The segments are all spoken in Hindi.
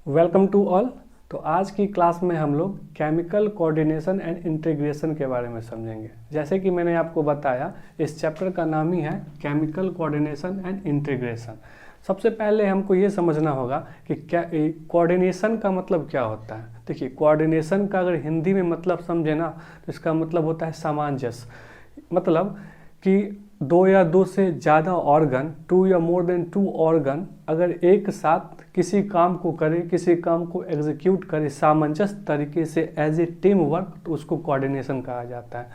Welcome to all. तो आज की क्लास में हम लोग केमिकल कोऑर्डिनेशन एंड इंटीग्रेशन के बारे में समझेंगे। जैसे कि मैंने आपको बताया, इस चैप्टर का नाम ही है केमिकल कोऑर्डिनेशन एंड इंटीग्रेशन। सबसे पहले हमको ये समझना होगा कि क्या कोऑर्डिनेशन का मतलब क्या होता है। देखिए, कोऑर्डिनेशन का अगर हिंदी में मतलब समझे ना, तो इसका मतलब होता है सामंजस्य। मतलब कि दो या दो से ज़्यादा ऑर्गन, टू या मोर देन टू ऑर्गन अगर एक साथ किसी काम को करे, किसी काम को एग्जीक्यूट करे सामंजस्य तरीके से एज ए टीम वर्क, तो उसको कोऑर्डिनेशन कहा जाता है।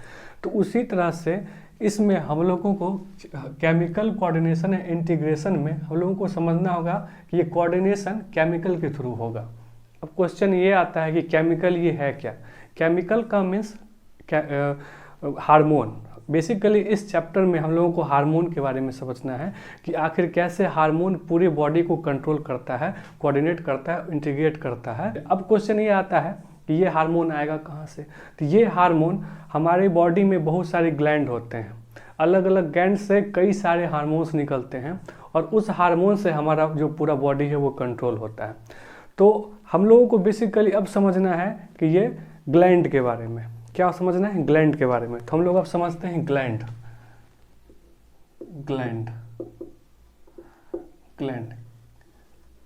तो उसी तरह से इसमें हम लोगों को केमिकल कोऑर्डिनेशन या इंटीग्रेशन में हम लोगों को समझना होगा कि ये कोऑर्डिनेशन केमिकल के थ्रू होगा। अब क्वेश्चन ये आता है कि केमिकल ये है क्या। केमिकल का मीन्स हार्मोन। बेसिकली इस चैप्टर में हम लोगों को हार्मोन के बारे में समझना है कि आखिर कैसे हार्मोन पूरी बॉडी को कंट्रोल करता है, कोऑर्डिनेट करता है, इंटीग्रेट करता है। अब क्वेश्चन ये आता है कि ये हार्मोन आएगा कहाँ से। तो ये हार्मोन हमारे बॉडी में बहुत सारे ग्लैंड होते हैं, अलग अलग ग्लैंड से कई सारे हार्मोन्स निकलते हैं और उस हार्मोन से हमारा जो पूरा बॉडी है वो कंट्रोल होता है। तो हम लोगों को बेसिकली अब समझना है कि ये ग्लैंड के बारे में। क्या समझना है? ग्लैंड के बारे में। तो हम लोग अब समझते हैं ग्लैंड। ग्लैंड ग्लैंड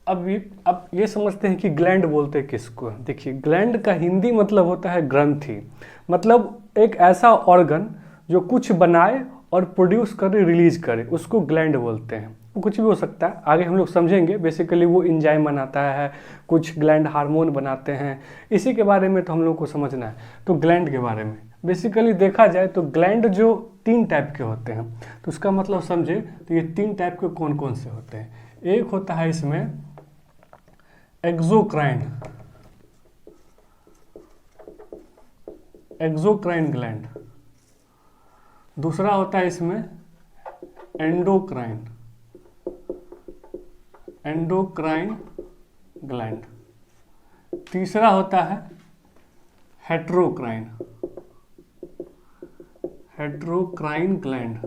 अब ये समझते हैं कि ग्लैंड बोलते हैं किसको। देखिए, ग्लैंड का हिंदी मतलब होता है ग्रंथि। मतलब एक ऐसा ऑर्गन जो कुछ बनाए और प्रोड्यूस करे, रिलीज करे, उसको ग्लैंड बोलते हैं। वो कुछ भी हो सकता है, आगे हम लोग समझेंगे। बेसिकली वो एंजाइम बनाता है, कुछ ग्लैंड हार्मोन बनाते हैं, इसी के बारे में तो हम लोग को समझना है। तो ग्लैंड के बारे में बेसिकली देखा जाए तो ग्लैंड जो 3 टाइप के होते हैं, तो उसका मतलब समझे तो ये 3 टाइप के कौन कौन से होते हैं। एक होता है इसमें एक्सोक्राइन, एक्सोक्राइन ग्लैंड। दूसरा होता है इसमें एंडोक्राइन, एंडोक्राइन ग्लैंड। तीसरा होता है हेट्रोक्राइन, हेट्रोक्राइन ग्लैंड।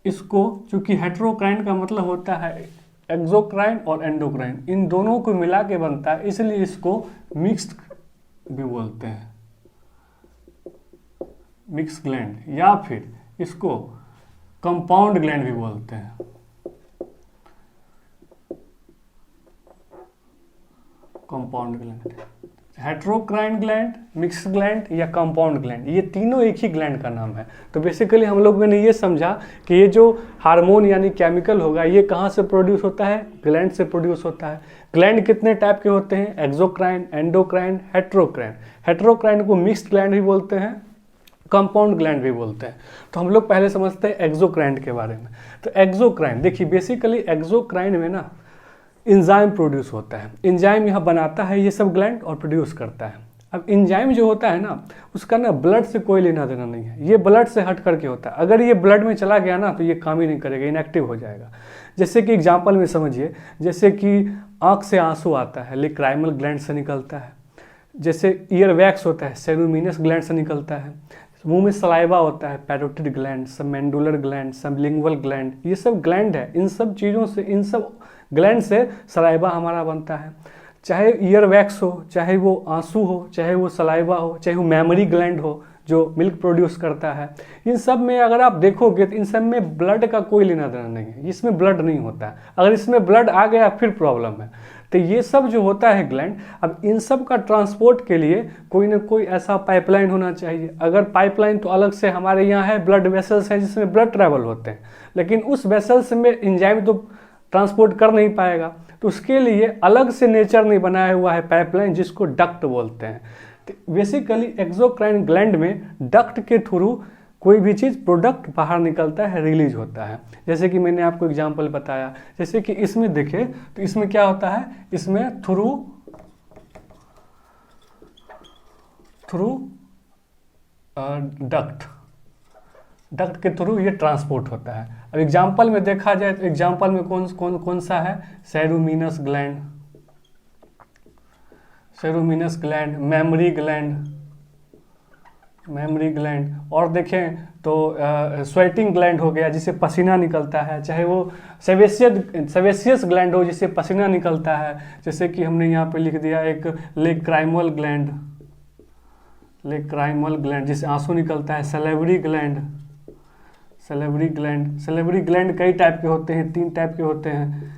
इसको, चूंकि हेट्रोक्राइन का मतलब होता है एक्सोक्राइन और एंडोक्राइन, इन दोनों को मिला के बनता है, इसलिए इसको मिक्स्ड भी बोलते हैं, मिक्स ग्लैंड, या फिर इसको कंपाउंड ग्लैंड भी बोलते हैं। Compound gland, heterocrine gland, mix gland या कंपाउंड ग्लैंड, ये तीनों एक ही ग्लैंड का नाम है। तो बेसिकली हम लोगों ने ये समझा कि ये जो हार्मोन यानी केमिकल होगा, ये कहाँ से प्रोड्यूस होता है? ग्लैंड से प्रोड्यूस होता है। ग्लैंड कितने टाइप के होते हैं? Exocrine, endocrine, heterocrine. हेट्रोक्राइन को मिक्स्ड ग्लैंड भी बोलते हैं, कंपाउंड ग्लैंड भी बोलते हैं। तो हम लोग पहले समझते हैं एक्सोक्राइन के बारे में। तो एक्सोक्राइन, देखिए बेसिकली एक्सोक्राइन में ना एंजाइम प्रोड्यूस होता है। एंजाइम यहाँ बनाता है ये सब ग्लैंड और प्रोड्यूस करता है। अब एंजाइम जो होता है ना, उसका ना ब्लड से कोई लेना देना नहीं है, ये ब्लड से हट करके होता है। अगर ये ब्लड में चला गया ना तो ये काम ही नहीं करेगा, इनएक्टिव हो जाएगा। जैसे कि एग्जाम्पल में समझिए, जैसे कि आँख से आंसू आता है, लेक्राइमल ग्लैंड से निकलता है। जैसे ईयर वैक्स होता है, सेरोमिनस ग्लैंड से निकलता है। मुंह में सलाइवा होता है, parotid gland, submandibular gland, sublingual gland, ये सब ग्लैंड है। इन सब चीज़ों से, इन सब ग्लैंड से सलाइवा हमारा बनता है। चाहे ईयर वैक्स हो, चाहे वो आंसू हो, चाहे वो सलाइवा हो, चाहे वो मेमोरी ग्लैंड हो जो मिल्क प्रोड्यूस करता है, इन सब में अगर आप देखोगे तो इन सब में ब्लड का कोई लेना देना नहीं है। इसमें ब्लड नहीं होता है, अगर इसमें ब्लड आ गया फिर प्रॉब्लम है। तो ये सब जो होता है ग्लैंड, अब इन सब का ट्रांसपोर्ट के लिए कोई ना कोई ऐसा पाइपलाइन होना चाहिए। अगर पाइपलाइन तो अलग से हमारे यहाँ है, ब्लड वेसल्स हैं जिसमें ब्लड ट्रैवल होते हैं, लेकिन उस वेसल्स में एंजाइम तो ट्रांसपोर्ट कर नहीं पाएगा। तो उसके लिए अलग से नेचर ने बनाया हुआ है पाइपलाइन, जिसको डक्ट बोलते हैं। तो बेसिकली एक्सोक्राइन ग्लैंड में डक्ट के थ्रू कोई भी चीज़ प्रोडक्ट बाहर निकलता है, रिलीज होता है। जैसे कि मैंने आपको एग्जांपल बताया, जैसे कि इसमें देखें तो इसमें क्या होता है, इसमें थ्रू डक्ट, डक्ट के थ्रू ये ट्रांसपोर्ट होता है। अब एग्जांपल में देखा जाए तो एग्जांपल में कौन सा है? Seromucous gland, seromucous gland, mammary gland, mammary gland, और देखें तो स्वेटिंग ग्लैंड हो गया जिससे पसीना निकलता है, चाहे वो सेवेसियस ग्लैंड हो जिससे पसीना निकलता है, जैसे कि हमने यहाँ पे लिख दिया एक लेक्राइमल ग्लैंड, लेक्राइमल ग्लैंड जिससे आंसू निकलता है, salivary gland, salivary gland, salivary gland कई टाइप के होते हैं, 3 टाइप के होते हैं,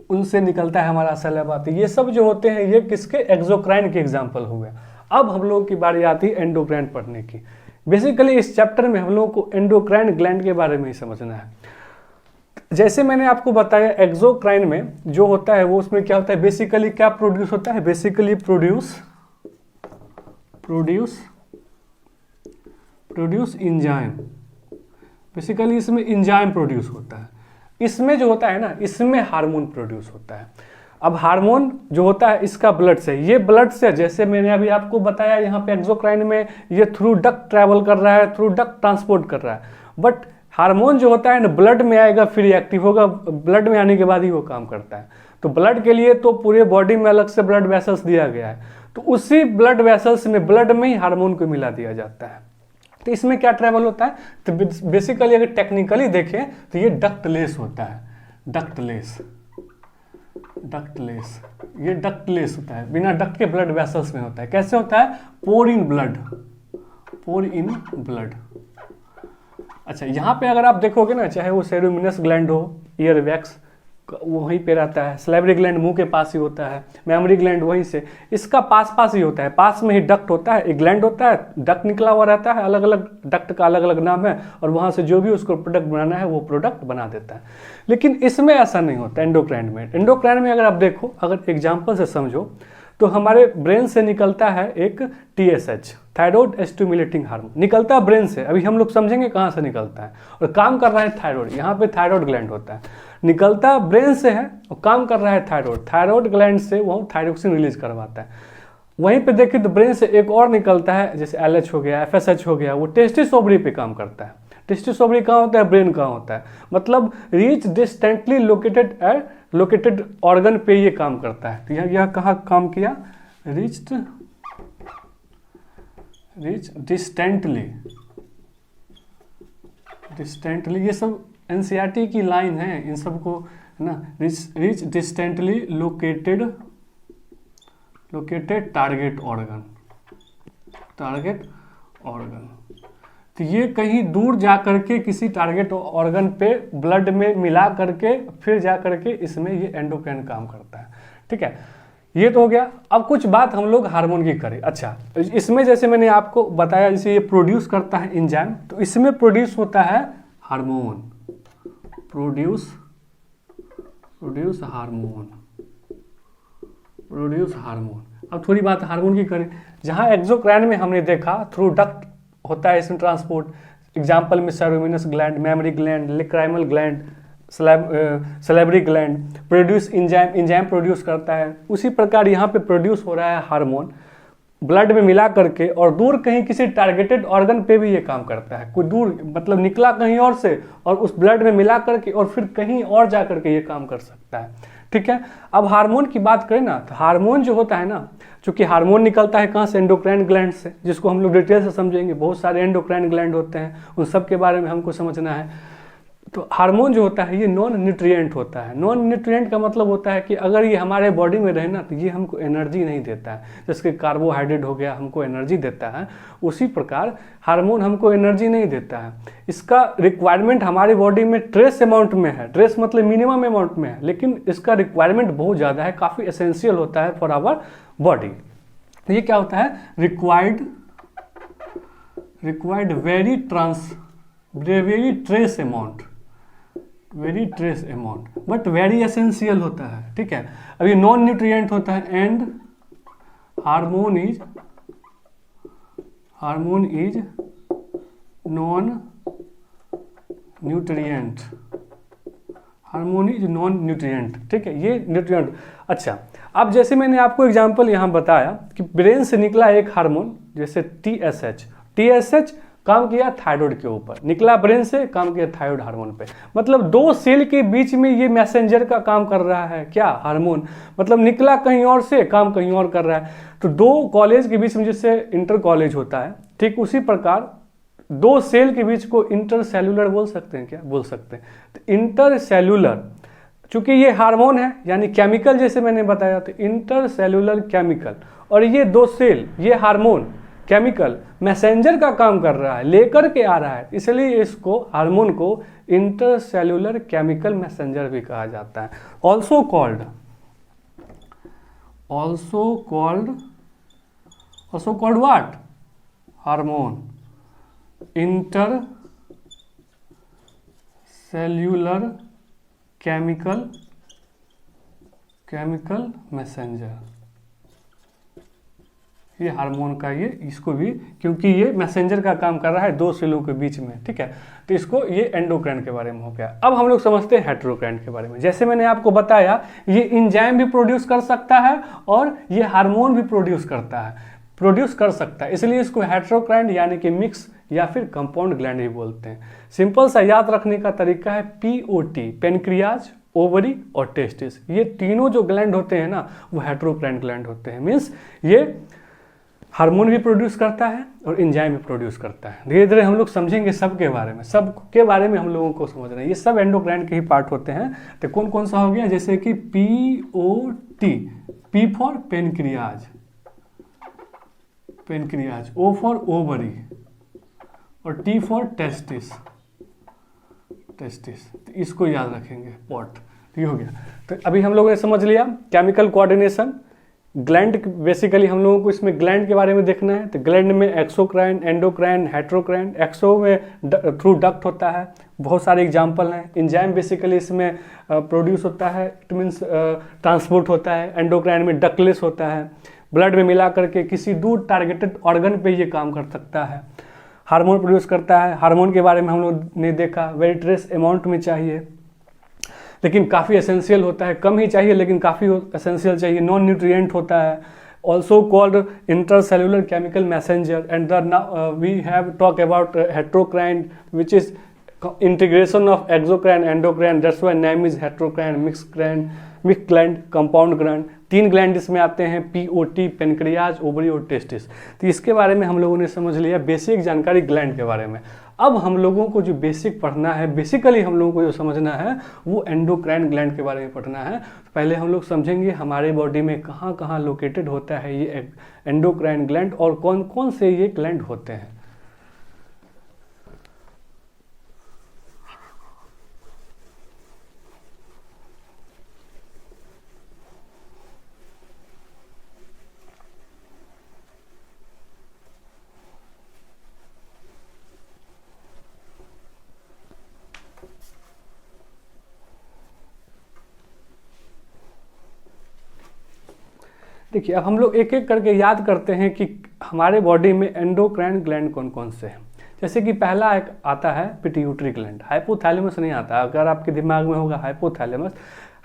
उनसे निकलता है हमारा सलेवा। तो ये सब जो होते हैं ये किसके, एक्सोक्राइन के एग्जाम्पल हुए। अब हम लोगों की बारी आती है एंडोक्राइन पढ़ने की। बेसिकली इस चैप्टर में हम लोगों को एंडोक्राइन ग्लैंड के बारे में ही समझना है। जैसे मैंने आपको बताया एक्सोक्राइन में जो होता है वो उसमें क्या होता है, बेसिकली क्या प्रोड्यूस होता है, बेसिकली प्रोड्यूस इंजाइम, बेसिकली इसमें इंजाइम प्रोड्यूस होता है। इसमें जो होता है ना, इसमें हार्मोन प्रोड्यूस होता है। अब हार्मोन जो होता है इसका ब्लड से, ये ब्लड से, जैसे मैंने अभी आपको बताया यहाँ पे एक्सोक्राइन में ये थ्रू डक्ट ट्रैवल कर रहा है, थ्रू डक्ट ट्रांसपोर्ट कर रहा है, बट हार्मोन जो होता है ना ब्लड में आएगा फिर एक्टिव होगा, ब्लड में आने के बाद ही वो काम करता है। तो ब्लड के लिए तो पूरे बॉडी में अलग से ब्लड वेसल्स दिया गया है, तो उसी ब्लड वेसल्स में, ब्लड में ही हार्मोन को मिला दिया जाता है। तो इसमें क्या ट्रैवल होता है, तो बेसिकली अगर टेक्निकली देखें तो ये डक्टलेस होता है, डक्टलेस, ये डक्टलेस होता है, बिना डक्ट के ब्लड वेसल्स में होता है। कैसे होता है, पोर इन ब्लड। अच्छा, यहाँ पे अगर आप देखोगे ना, चाहे वो सेरोमिनस ग्लैंड हो, ईयर वैक्स वहीं पे रहता है, सलेवरी ग्लैंड मुंह के पास ही होता है, मेमोरी ग्लैंड वहीं से, इसका पास ही होता है, पास में ही डक्ट होता है, एक ग्लैंड होता है, डक्ट निकला हुआ रहता है, अलग अलग डक्ट का अलग अलग नाम है, और वहाँ से जो भी उसको प्रोडक्ट बनाना है वो प्रोडक्ट बना देता है। लेकिन इसमें ऐसा नहीं होता एंडोक्राइन में। एंडोक्राइन में अगर आप देखो, अगर एग्जाम्पल से समझो, तो हमारे ब्रेन से निकलता है एक TSH, थायराइड स्टिमुलेटिंग हार्मोन, निकलता है ब्रेन से। अभी हम लोग समझेंगे कहाँ से निकलता है, और काम कर रहा है थायराइड, यहाँ पे थायराइड ग्लैंड होता है, निकलता ब्रेन से है और काम कर रहा है थायराइड ग्लैंड से, वो थायरोक्सिन रिलीज करवाता है। वहीं पे देखिए तो ब्रेन से एक और निकलता है, जैसे LH हो गया, FSH हो गया, वो टेस्टिस ओवरी पे काम करता है। टेस्टिस ओवरी कहाँ होता है, ब्रेन कहाँ होता है, मतलब रीच डिस्टेंटली लोकेटेड ऑर्गन पे ये काम करता है। तो यह कहाँ काम किया, रीच डिस्टेंटली, ये सब NCERT की लाइन है, इन सबको है ना, reach distantly located target organ. तो ये कहीं दूर जा करके किसी टारगेट ऑर्गन पे ब्लड में मिला करके फिर जा करके इसमें ये एंडोक्राइन काम करता है। ठीक है, ये तो हो गया। अब कुछ बात हम लोग हार्मोन की करें। अच्छा, इसमें जैसे मैंने आपको बताया, जैसे ये प्रोड्यूस करता है एंजाइम, तो इसमें प्रोड्यूस होता है हार्मोन, प्रोड्यूस हार्मोन। अब थोड़ी बात हार्मोन की करें। जहाँ एक्सोक्राइन में हमने देखा थ्रू डक्ट होता है इसमें ट्रांसपोर्ट, एग्जाम्पल में seromucous gland, mammary gland, lacrimal gland, salivary gland, produce enzyme produce करता है। उसी प्रकार यहाँ पे प्रोड्यूस हो रहा है हार्मोन ब्लड में मिला करके, और दूर कहीं किसी टारगेटेड ऑर्गन पे भी ये काम करता है। कोई दूर मतलब निकला कहीं और से और उस ब्लड में मिला करके और फिर कहीं और जा करके ये काम कर सकता है। ठीक है, अब हार्मोन की बात करें ना, तो हार्मोन जो होता है ना, चूंकि हार्मोन निकलता है कहाँ से, एंडोक्राइन ग्लैंड से, जिसको हम लोग डिटेल से समझेंगे। बहुत सारे एंडोक्राइन ग्लैंड होते हैं, उन सब के बारे में हमको समझना है। तो हार्मोन जो होता है ये नॉन न्यूट्रिएंट होता है। नॉन न्यूट्रिएंट का मतलब होता है कि अगर ये हमारे बॉडी में रहे ना, तो ये हमको एनर्जी नहीं देता है। जैसे कार्बोहाइड्रेट हो गया हमको एनर्जी देता है, उसी प्रकार हार्मोन हमको एनर्जी नहीं देता है। इसका रिक्वायरमेंट हमारी बॉडी में ट्रेस अमाउंट में है, ट्रेस मतलब मिनिमम अमाउंट में है, लेकिन इसका रिक्वायरमेंट बहुत ज़्यादा है, काफ़ी एसेंशियल होता है फॉर आवर बॉडी। ये क्या होता है, required very trace amount, but very essential होता है। ठीक है, अब ये नॉन न्यूट्रिएंट होता है, and hormone is non nutrient, ठीक है, ये न्यूट्रिएंट। अच्छा, अब जैसे मैंने आपको एग्जांपल यहाँ बताया कि ब्रेन से निकला एक हार्मोन जैसे TSH काम किया थायराइड के ऊपर, निकला ब्रेन से, काम किया थायराइड हार्मोन पे। मतलब दो सेल के बीच में ये मैसेंजर का काम कर रहा है, क्या, हार्मोन। मतलब निकला कहीं और से, काम कहीं और कर रहा है। तो दो कॉलेज के बीच में जैसे इंटर कॉलेज होता है, ठीक उसी प्रकार दो सेल के बीच को इंटरसेल्यूलर बोल सकते हैं क्या? बोल सकते हैं। तो इंटरसेल्यूलर, चूंकि ये हार्मोन है यानी केमिकल, जैसे मैंने बताया, तो इंटरसेल्यूलर केमिकल, और ये दो सेल, ये हार्मोन केमिकल मैसेंजर का काम कर रहा है, लेकर के आ रहा है, इसलिए इसको हार्मोन को इंटरसेल्यूलर केमिकल मैसेंजर भी कहा जाता है। Also called what? Hormone. Intercellular chemical messenger, ये हार्मोन का ये, इसको भी, क्योंकि ये मैसेंजर का काम कर रहा है दो सेलों के बीच में, ठीक है, तो इसको, ये एंडोक्राइन के बारे में हो गया। अब हम लोग समझते हैं हेटेरोक्राइन के बारे में। जैसे मैंने आपको बताया, ये इंजाइम भी प्रोड्यूस कर सकता है और ये हार्मोन भी प्रोड्यूस कर सकता है, इसलिए इसको हेटेरोक्राइन यानी कि मिक्स या फिर कंपाउंड ग्लैंड भी बोलते हैं। सिंपल सा याद रखने का तरीका है पीओटी, पेनक्रियाज, ओवरी और टेस्टिस, ये तीनों जो ग्लैंड होते हैं ना, वो हेटेरोक्राइन ग्लैंड होते हैं। मीन्स ये हार्मोन भी प्रोड्यूस करता है और एंजाइम भी प्रोड्यूस करता है। धीरे धीरे हम लोग समझेंगे सबके बारे में हम लोगों को समझना है। ये सब एंडोक्राइन के ही पार्ट होते हैं। तो कौन कौन सा हो गया? जैसे कि POT, P for pancreas, O for ovary, और टी फॉर टेस्टिस, तो इसको याद रखेंगे, पॉट। ये हो गया। तो अभी हम लोगों ने समझ लिया केमिकल कोऑर्डिनेशन। ग्लैंड, बेसिकली हम लोगों को इसमें ग्लैंड के बारे में देखना है। तो ग्लैंड में एक्सोक्राइन, एंडोक्राइन, हेटेरोक्राइन। एक्सो में थ्रू डक्ट होता है, बहुत सारे एग्जाम्पल हैं। एंजाइम बेसिकली इसमें प्रोड्यूस होता है, इट मीन्स ट्रांसपोर्ट होता है। एंडोक्राइन में डक्टलेस होता है, ब्लड में मिला करके किसी दूर टारगेटेड ऑर्गन पे ये काम कर सकता है। हार्मोन प्रोड्यूस करता है। हार्मोन के बारे में हम लोग ने देखा, वेरी ट्रेस अमाउंट में चाहिए, लेकिन काफ़ी एसेंशियल होता है। कम ही चाहिए लेकिन काफ़ी एसेंशियल चाहिए। नॉन न्यूट्रिएंट होता है। Also called intercellular chemical messenger. And we have talk about heterocrine which is integration of exocrine endocrine, that's why name is heterocrine, mix gland, compound gland. 3 gland इसमें आते हैं, पीओटी, पेनक्रियाज, ओवरी और टेस्टिस। तो इसके बारे में हम लोगों ने समझ लिया बेसिक जानकारी ग्लैंड के बारे में। अब हम लोगों को जो बेसिक पढ़ना है, बेसिकली हम लोगों को जो समझना है, वो एंडोक्राइन ग्लैंड के बारे में पढ़ना है। पहले हम लोग समझेंगे हमारे बॉडी में कहाँ कहाँ लोकेटेड होता है ये एंडोक्राइन ग्लैंड और कौन कौन से ये ग्लैंड होते हैं। देखिए, अब हम लोग एक एक करके याद करते हैं कि हमारे बॉडी में एंडोक्राइन ग्लैंड कौन कौन से हैं। जैसे कि पहला एक आता है पिट्यूटरी ग्लैंड, हाइपोथैलेमस नहीं आता। अगर आपके दिमाग में होगा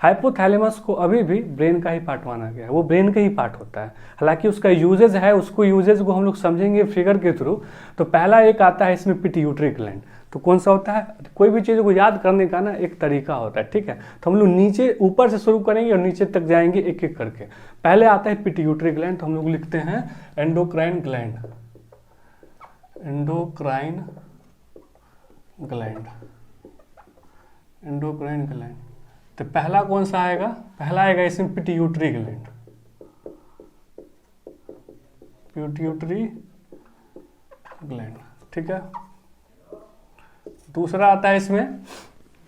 हाइपोथैलेमस को अभी भी ब्रेन का ही पार्ट माना गया है, वो ब्रेन का ही पार्ट होता है। हालांकि उसका यूजेज है, उसको यूजेज को हम लोग समझेंगे फिगर के थ्रू। तो पहला एक आता है इसमें पिट्यूटरी ग्लैंड। तो कौन सा होता है? कोई भी चीज़ को याद करने का ना एक तरीका होता है, ठीक है। तो हम लोग नीचे ऊपर से शुरू करेंगे और नीचे तक जाएंगे एक एक करके। पहले आता है पिट्यूटरी ग्लैंड, तो हम लोग लिखते हैं एंडोक्राइन ग्लैंड, एंडोक्राइन ग्लैंड। तो पहला कौन सा आएगा? पहला आएगा इसमें पिट्यूटरी ग्लैंड, ठीक है। दूसरा आता है इसमें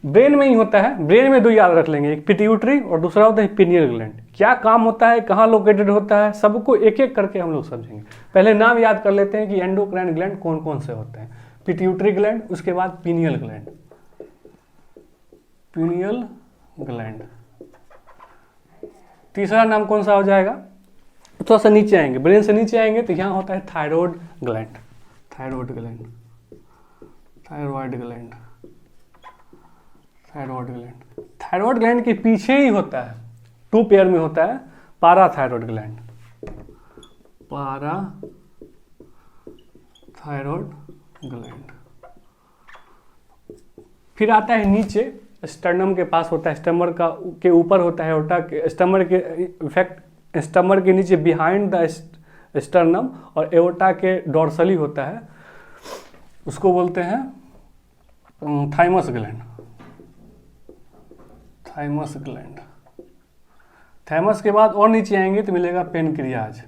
ब्रेन में ही होता है, ब्रेन में 2 याद रख लेंगे, एक पिट्यूटरी और दूसरा होता है पिनियल ग्लैंड। क्या काम होता है, कहाँ लोकेटेड होता है, सबको एक एक करके हम लोग समझेंगे। पहले नाम याद कर लेते हैं कि एंडोक्राइन ग्लैंड कौन कौन से होते हैं। पिट्यूटरी ग्लैंड, उसके बाद पिनियल ग्लैंड। तीसरा नाम कौन सा हो जाएगा? थोड़ा सा नीचे आएंगे, ब्रेन से नीचे आएंगे तो यहाँ होता है थायराइड ग्लैंड के पीछे ही होता है, 2 पेयर में होता है पाराथायरॉयड ग्लैंड, फिर आता है नीचे स्टर्नम के पास होता है, स्टमर के ऊपर होता है, स्टमर के नीचे बिहाइंड द स्टर्नम, और एओर्टा के डॉर्सली होता है, उसको बोलते हैं thymus gland. Thymus gland. Thymus के बाद और नीचे आएंगे तो मिलेगा पेनक्रियाज,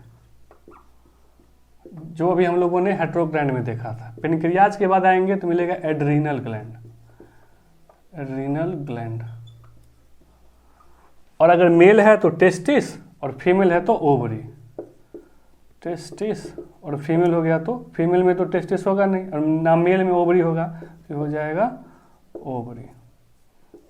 जो अभी हम लोगों ने हेट्रोग्लैंड में देखा था। पेनक्रियाज के बाद आएंगे तो मिलेगा एड्रीनल ग्लैंड। Adrenal gland. और अगर मेल है तो टेस्टिस और फीमेल है तो ओवरी। टेस्टिस और फीमेल हो गया तो फीमेल में तो टेस्टिस होगा नहीं, और ना मेल में ओवरी होगा, तो हो जाएगा ओवरी।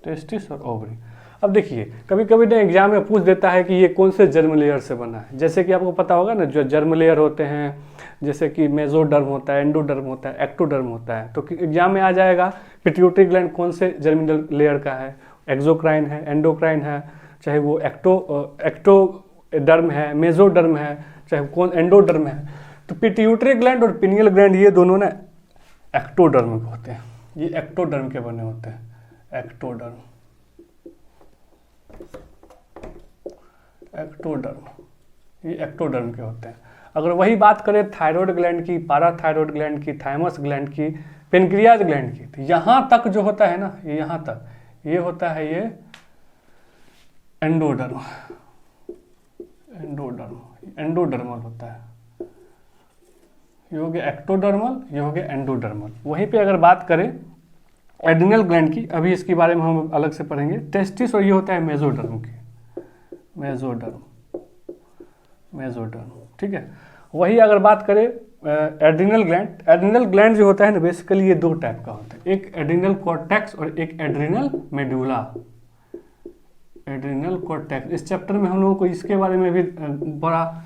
टेस्टिस और ओवरी। अब देखिए कभी कभी ना एग्जाम में पूछ देता है कि ये कौन से जर्म लेयर से बना है। जैसे कि आपको पता होगा ना, जो जर्म लेयर होते हैं, जैसे कि मेसोडर्म होता है, एंडोडर्म होता है, एक्टोडर्म होता है, तो एग्जाम में आ जाएगा पिट्यूटरी ग्लैंड कौन से जर्मिनल लेयर का है, एक्सोक्राइन है, एंडोक्राइन है, चाहे वो एक्टोडर्म है, मेसोडर्म है, चाहे कौन एंडोडर्म है। तो पिट्यूटरी ग्लैंड और पिनियल ग्लैंड ये दोनों ना एक्टोडर्म के होते हैं, ये एक्टोडर्म के बने होते हैं। एक्टोडर्म, एक्टोडर्म, ये एक्टोडर्म के होते हैं। अगर वही बात करें थायराइड ग्लैंड की, पाराथायराइड ग्लैंड की, थाइमस ग्लैंड की, पेनक्रियाज ग्लैंड की, तो यहाँ तक जो होता है ना, ये यहाँ तक ये होता है ये एंडोडर्म। एंडोडर्म, एंडोडर्मल होता है। ये हो गया एक्टोडर्मल, ये हो गया एंडोडर्मल। वहीं पे अगर बात करें एड्रिनल ग्लैंड की, अभी इसके बारे में हम अलग से पढ़ेंगे। टेस्टिस और ये होता है मेसोडर्म की, मेसोडर्म, मेसोडर्म, ठीक है। वही अगर बात करें एड्रिनल ग्लैंड, एड्रिनल ग्लैंड जो होता है ना बेसिकली ये दो टाइप का होता है, एक एड्रिनल कॉर्टेक्स और एक एड्रिनल मेडुला। एड्रिनल कॉर्टेक्स, इस चैप्टर में हम लोगों को इसके बारे में भी बड़ा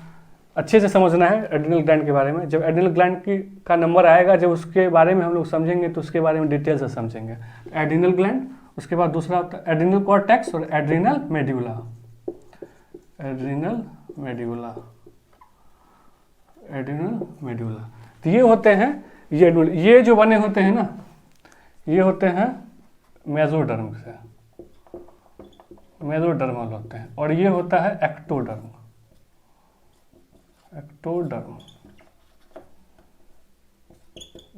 अच्छे से समझना है एड्रिनल ग्लैंड के बारे में। जब एड्रिनल ग्लैंड का नंबर आएगा, जब उसके बारे में हम लोग समझेंगे तो उसके बारे में डिटेल से समझेंगे। एड्रिनल ग्लैंड, उसके बाद दूसरा होता है एड्रिनल कॉर्टेक्स और adrenal medulla. Adrenal medulla, adrenal medulla, तो ये होते हैं, ये जो बने होते हैं ना, ये होते हैं मेसोडर्म से, मेसोडर्मल होते हैं। और ये होता है एक्टोडर्म, एक्टोडर्म,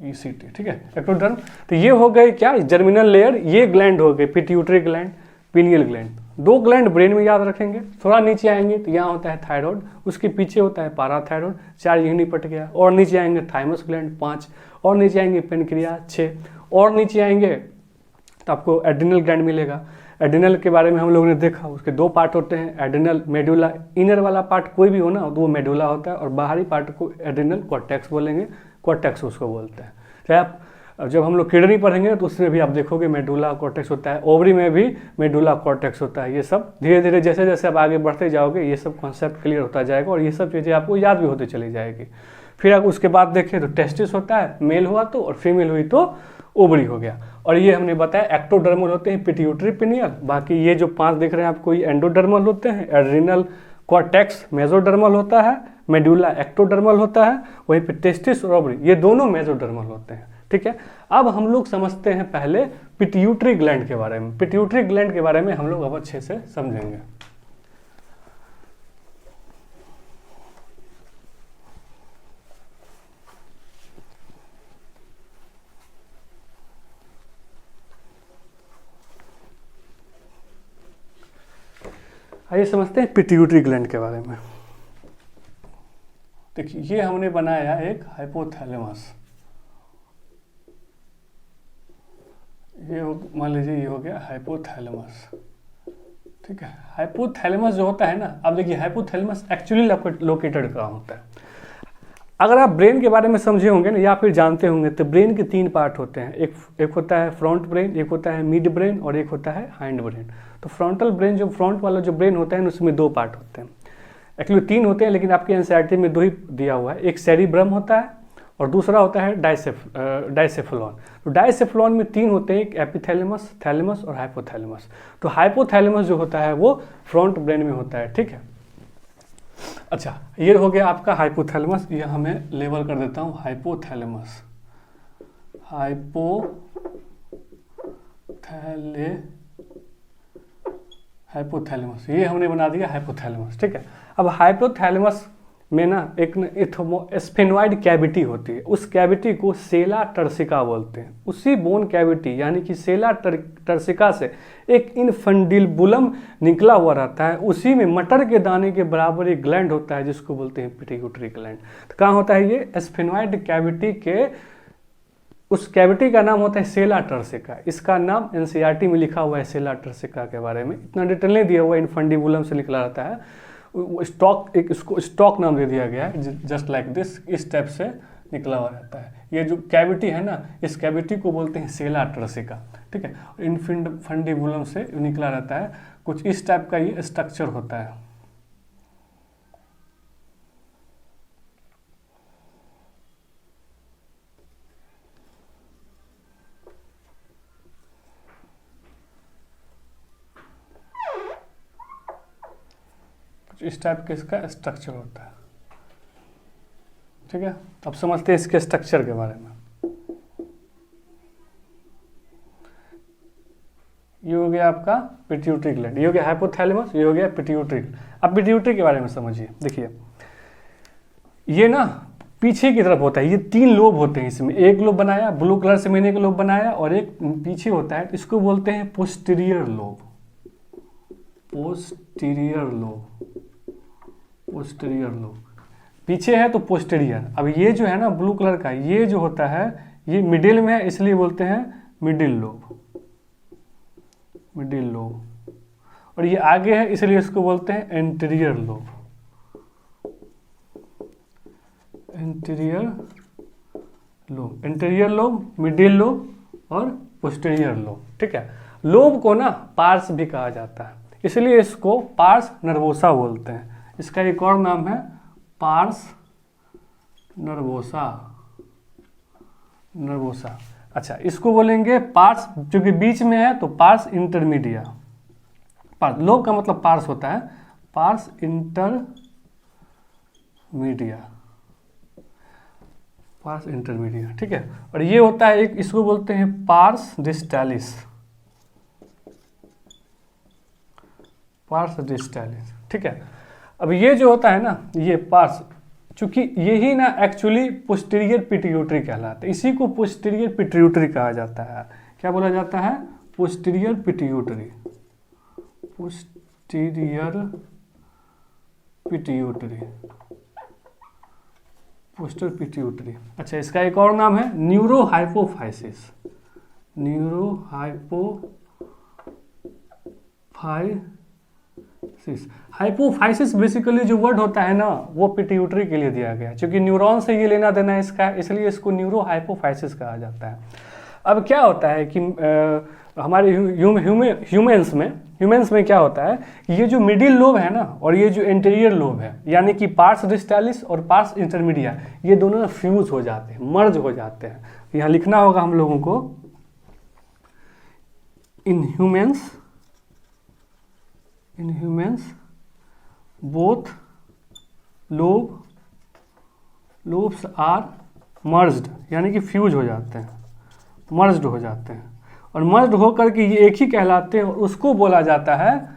ECT, ठीक है, एक्टोडर्म। तो ये हो गए क्या, जर्मिनल लेयर, ये ग्लैंड हो गए पिट्यूटरी ग्लैंड, पिनियल ग्लैंड। दो ग्लैंड ब्रेन में याद रखेंगे। थोड़ा नीचे आएंगे तो यहाँ होता है थायराइड, उसके पीछे होता है पाराथायराइड, 4 यही निपट गया। और नीचे आएंगे थाइमस ग्लैंड 5, और नीचे आएंगे पेनक्रिया 6, और नीचे आएंगे तो आपको एड्रिनल ग्लैंड मिलेगा। एड्रिनल के बारे में हम लोगों ने देखा, उसके 2 पार्ट होते हैं, एड्रिनल मेडुला। इनर वाला पार्ट कोई भी हो ना तो वो मेडुला होता है, और बाहरी पार्ट को एड्रिनल कॉर्टेक्स बोलेंगे, कॉर्टेक्स उसको बोलते हैं। चाहे आप जब हम लोग किडनी पढ़ेंगे तो उसमें भी आप देखोगे मेडुला कॉर्टेक्स होता है, ओवरी में भी मेडुला कॉर्टेक्स होता है। ये सब धीरे धीरे जैसे जैसे आप आगे बढ़ते जाओगे ये सब कॉन्सेप्ट क्लियर होता जाएगा, और ये सब चीज़ें आपको याद भी होती चली जाएगी। फिर आप उसके बाद देखें तो टेस्टिस होता है, मेल हुआ तो, और फीमेल हुई तो ओवरी हो गया। और ये हमने बताया एक्टोडर्मल होते हैं पिट्यूटरी पिनियल। बाकी ये जो 5 दिख रहे हैं आपको ये एंडोडर्मल होते हैं। एड्रिनल कॉर्टेक्स मेसोडर्मल होता है, मेडुला एक्टोडर्मल होता है, वहीं पे टेस्टिस और ओवरी ये दोनों मेसोडर्मल होते हैं, ठीक है। अब हम लोग समझते हैं पहले पिट्यूटरी ग्लैंड के बारे में। पिट्यूटरी ग्लैंड के बारे में हम लोग अब अच्छे से समझेंगे। आइए समझते हैं पिट्यूटरी ग्लैंड के बारे में। देखिए ये हमने बनाया एक हाइपोथैलेमस, ये मान लीजिए ये हो गया हाइपोथैलेमस, ठीक है। हाइपोथैलेमस जो होता है ना, अब देखिए हाइपोथैलेमस एक्चुअली लोकेटेड कहाँ होता है। अगर आप ब्रेन के बारे में समझे होंगे ना या फिर जानते होंगे तो ब्रेन के 3 पार्ट होते हैं, एक होता है फ्रंट ब्रेन, एक होता है मिड ब्रेन और एक होता है हाइंड ब्रेन। तो फ्रंटल ब्रेन, जो फ्रंट वाला जो ब्रेन होता है उसमें 2 पार्ट होते हैं, एक्चुअली 3 होते हैं लेकिन आपके एनसीईआरटी में 2 ही दिया हुआ है। एक सेरिब्रम होता है और दूसरा होता है डाइसेफेलॉन। तो डाइसेफेलॉन में 3 होते हैं, एक एपिथैलेमस, थैलेमस और हाइपोथैलेमस। तो हाइपोथैलेमस जो होता है वो फ्रंट ब्रेन में होता है, ठीक है। अच्छा ये हो गया आपका हाइपोथैलेमस, ये हमें लेबल कर देता हूँ हाइपोथैलेमस, हाइपोथैलेमस ये हमने बना दिया हाइपोथैलेमस, ठीक है। अब हाइपोथैलेमस में ना एक स्फेनॉइड कैविटी होती है, उस कैविटी को सेला टर्सिका बोलते हैं। उसी बोन कैविटी यानी कि सेला टर्सिका से एक इनफंडिबुलम निकला हुआ रहता है, उसी में मटर के दाने के बराबर एक ग्लैंड होता है जिसको बोलते हैं पिट्यूटरी ग्लैंड। तो कहाँ होता है ये? स्फेनॉइड कैविटी के, उस कैविटी का नाम होता है सेला टर्सिका। इसका नाम एनसीईआरटी में लिखा हुआ है सेला टर्सिका के बारे में, इतना डिटेल नहीं दिया हुआ है। इनफंडिबुलम से निकला रहता है, स्टॉक, एक इसको स्टॉक नाम दे दिया गया है, जस्ट लाइक दिस, इस टाइप से निकला हुआ रहता है। ये जो कैविटी है ना, इस कैविटी को बोलते हैं सेला टर्सिका, ठीक है। इनफंडिबुलम से निकला रहता है, कुछ इस टाइप का ये स्ट्रक्चर होता है। इस टाइप के इसका स्ट्रक्चर होता है, ठीक है। अब समझते हैं इसके स्ट्रक्चर के बारे में। ये हो गया आपका पिट्यूटरी ग्लैंड, ये हो गया हाइपोथैलेमस, ये हो गया पिट्यूटरी। अब पिट्यूटरी के बारे में समझिए। देखिए ये ना पीछे की तरफ होता है, ये 3 लोब होते हैं इसमें। एक लोब बनाया, ब्लू कलर से मैंने एक लोब बनाया, और एक पीछे होता है, इसको बोलते हैं posterior lobe. Posterior lobe, posterior lobe पीछे है तो पोस्टीरियर। अब ये जो है ना ब्लू कलर का, ये जो होता है ये मिडिल में है, इसलिए बोलते हैं मिडिल लोब, मिडिल लोब। और ये आगे है इसलिए इसको बोलते हैं anterior lobe, anterior lobe. Anterior lobe, middle lobe और पोस्टीरियर लोब, ठीक है। लोब को ना पार्स भी कहा जाता है, इसलिए इसको पार्स नर्वोसा बोलते हैं। इसका एक और नाम है पार्स नर्वोसा, नर्वोसा। अच्छा, इसको बोलेंगे पार्स, जो कि बीच में है तो पार्स इंटरमीडिया। पार्स, लोब का मतलब पार्स होता है, पार्स इंटरमीडिया, पार्स इंटरमीडिया, ठीक है। और ये होता है एक, इसको बोलते हैं पार्स डिस्टालिस, पार्स डिस्टालिस, ठीक है। अब ये जो होता है ना, ये पार्स, चूंकि यही ना एक्चुअली पोस्टीरियर पिट्यूटरी कहलाता है, इसी को पोस्टीरियर पिट्यूटरी कहा जाता है। क्या बोला जाता है? Posterior pituitary, posterior pituitary, posterior pituitary. अच्छा, इसका एक और नाम है न्यूरोहाइपोफाइसिस, न्यूरोहाइपोफाइसिस। हाइपोफाइसिस बेसिकली जो वर्ड होता है ना, वो पिट्यूटरी के लिए दिया गया है, क्योंकि न्यूरॉन से ये लेना देना है इसका, इसलिए इसको न्यूरोहाइपोफाइसिस कहा जाता है। अब क्या होता है कि हमारे ह्यूमंस में क्या होता है, ये जो मिडिल लोब है ना और ये जो एंटीरियर लोब है, यानी कि पार्स डिस्टालिस और पार्स इंटरमीडिया, ये दोनों ना फ्यूज हो जाते हैं, मर्ज हो जाते हैं। यहाँ लिखना होगा हम लोगों को, in humans both lobes are merged, यानी कि फ्यूज हो जाते हैं, मर्ज्ड हो जाते हैं, और मर्ज्ड होकर के ये एक ही कहलाते हैं, और उसको बोला जाता है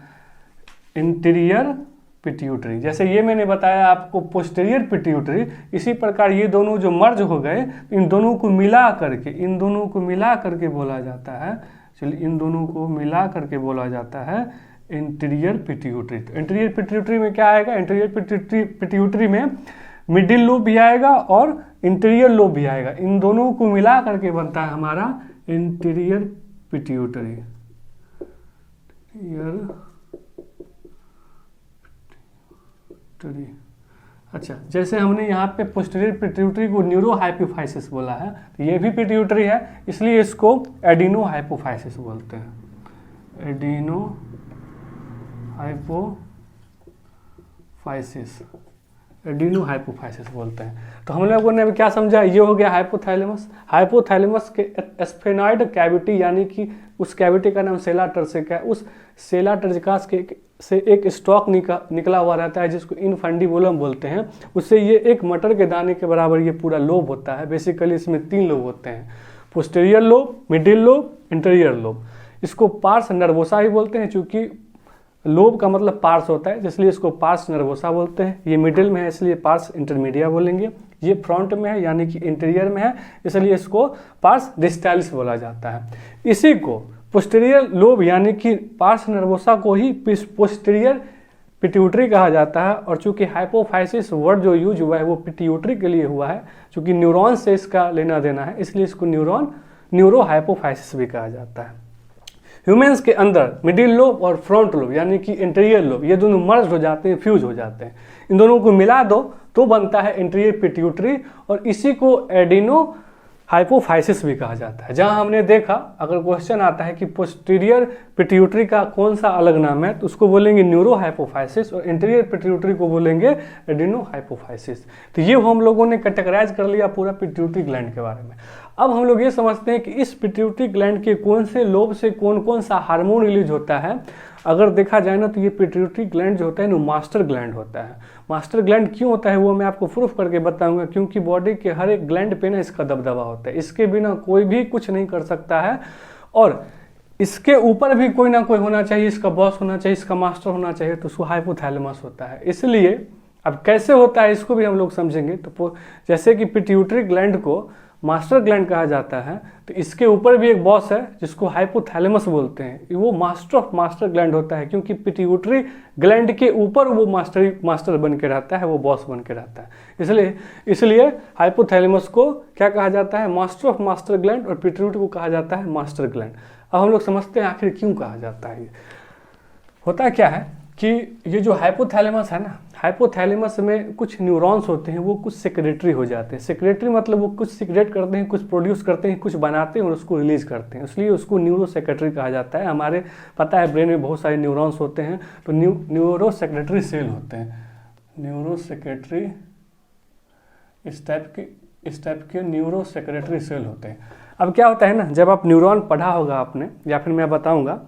इंटीरियर पिट्यूटरी। जैसे ये मैंने बताया आपको पोस्टीरियर पिट्यूटरी, इसी प्रकार ये दोनों जो मर्ज हो गए, इन दोनों को मिला करके बोला जाता है, चलिए इन दोनों को मिला करके बोला जाता है इंटीरियर पिट्यूटरी। तो इंटीरियर पिट्यूटरी में क्या आएगा? इंटीरियर पिट्यूटरी में मिडिल लोब भी आएगा और इंटीरियर लोब भी आएगा, इन दोनों को मिला करके बनता है हमारा इंटीरियर पिट्यूटरी। अच्छा, जैसे हमने यहाँ पे पोस्टीरियर पिट्यूटरी को न्यूरोहाइपोफाइसिस बोला है, तो ये भी पिट्यूटरी है, इसलिए इसको एडिनोहाइपोफाइसिस बोलते हैं, एडिनोहाइपोफाइसिस बोलते हैं। तो हम लोगों ने अभी क्या समझा? ये हो गया हाइपोथैलेमस। हाइपोथैलेमस के स्फेनॉइड कैविटी, यानी कि उस कैविटी का नाम सेला टर्सिका है, उस सेला टर्सिका से एक स्टॉक निकला हुआ रहता है जिसको इनफंडिबुलम बोलते हैं। उससे ये एक मटर के दाने के बराबर ये पूरा लोब होता है। बेसिकली इसमें 3 लोब होते हैं, posterior lobe, middle lobe, interior lobe. इसको पार्स नर्वोसा ही बोलते हैं, चूँकि लोब का मतलब पार्स होता है, इसलिए इसको पार्स नर्वोसा बोलते हैं। ये मिडिल में है इसलिए पार्स इंटरमीडिया बोलेंगे। ये फ्रंट में है यानी कि इंटीरियर में है, इसलिए इसको पार्स डिस्टालिस बोला जाता है। इसी को पोस्टीरियर लोब यानी कि पार्स नर्वोसा को ही पोस्टीरियर पिट्यूटरी कहा जाता है। और चूंकि हाइपोफाइसिस वर्ड जो यूज हुआ है वो पिट्यूटरी के लिए हुआ है, चूंकि न्यूरॉन से इसका लेना देना है, इसलिए इसको न्यूरो हाइपोफाइसिस भी कहा जाता है। ह्यूमंस के अंदर मिडिल लोब और फ्रंट लोब यानी कि इंटीरियर लोब ये दोनों मर्ज हो जाते हैं, फ्यूज हो जाते हैं। इन दोनों को मिला दो तो बनता है इंटीरियर पिट्यूटरी, और इसी को एडिनो हाइपोफाइसिस भी कहा जाता है। जहां हमने देखा, अगर क्वेश्चन आता है कि पोस्टीरियर पिट्यूटरी का कौन सा अलग नाम है, तो उसको बोलेंगे न्यूरो हाइपोफाइसिस, और इंटीरियर पिट्यूटरी को बोलेंगे एडिनो हाइपोफाइसिस। तो ये हम लोगों ने कैटेगराइज कर लिया पूरा पिट्यूटरी ग्लैंड के बारे में। अब हम लोग ये समझते हैं कि इस पिट्यूटरी ग्लैंड के कौन से लोब से कौन कौन सा हार्मोन रिलीज होता है। अगर देखा जाए ना तो ये पिट्यूटरी ग्लैंड जो होता है ना मास्टर ग्लैंड होता है। मास्टर ग्लैंड क्यों होता है वो मैं आपको प्रूफ करके बताऊंगा, क्योंकि बॉडी के हर एक ग्लैंड पे ना इसका दबदबा होता है। इसके बिना कोई भी कुछ नहीं कर सकता है, और इसके ऊपर भी कोई ना कोई होना चाहिए, इसका बॉस होना चाहिए, इसका मास्टर होना चाहिए, तो उसको हाइपोथैलेमस होता है। इसलिए अब कैसे होता है इसको भी हम लोग समझेंगे। तो जैसे कि पिट्यूटरी ग्लैंड को मास्टर ग्लैंड कहा जाता है, तो इसके ऊपर भी एक बॉस है जिसको हाइपोथैलेमस बोलते हैं। वो मास्टर ऑफ मास्टर ग्लैंड होता है, क्योंकि पिट्यूटरी ग्लैंड के ऊपर वो मास्टर बन के रहता है, वो बॉस बन के रहता है। इसलिए हाइपोथैलेमस को क्या कहा जाता है, मास्टर ऑफ मास्टर ग्लैंड, और पिट्यूटरी को कहा जाता है मास्टर ग्लैंड। अब हम लोग समझते हैं आखिर क्यों कहा जाता है। होता क्या है कि ये जो हाइपोथैलेमस है ना, हाइपोथैलेमस में कुछ न्यूरॉन्स होते हैं, वो कुछ सेक्रेटरी हो जाते हैं। सेक्रेटरी मतलब वो कुछ सीक्रेट करते हैं, कुछ प्रोड्यूस करते हैं, कुछ बनाते हैं और उसको रिलीज करते हैं, इसलिए उसको न्यूरो सेक्रेटरी कहा जाता है। हमारे पता है ब्रेन में बहुत सारे न्यूरॉन्स होते हैं, तो न्यूरो सेक्रेटरी सेल होते हैं। न्यूरो सेक्रेटरी इस टाइप के न्यूरो सेक्रेटरी सेल होते हैं। अब क्या होता है ना, जब आप न्यूरॉन पढ़ा होगा आपने, या फिर मैं बताऊँगा,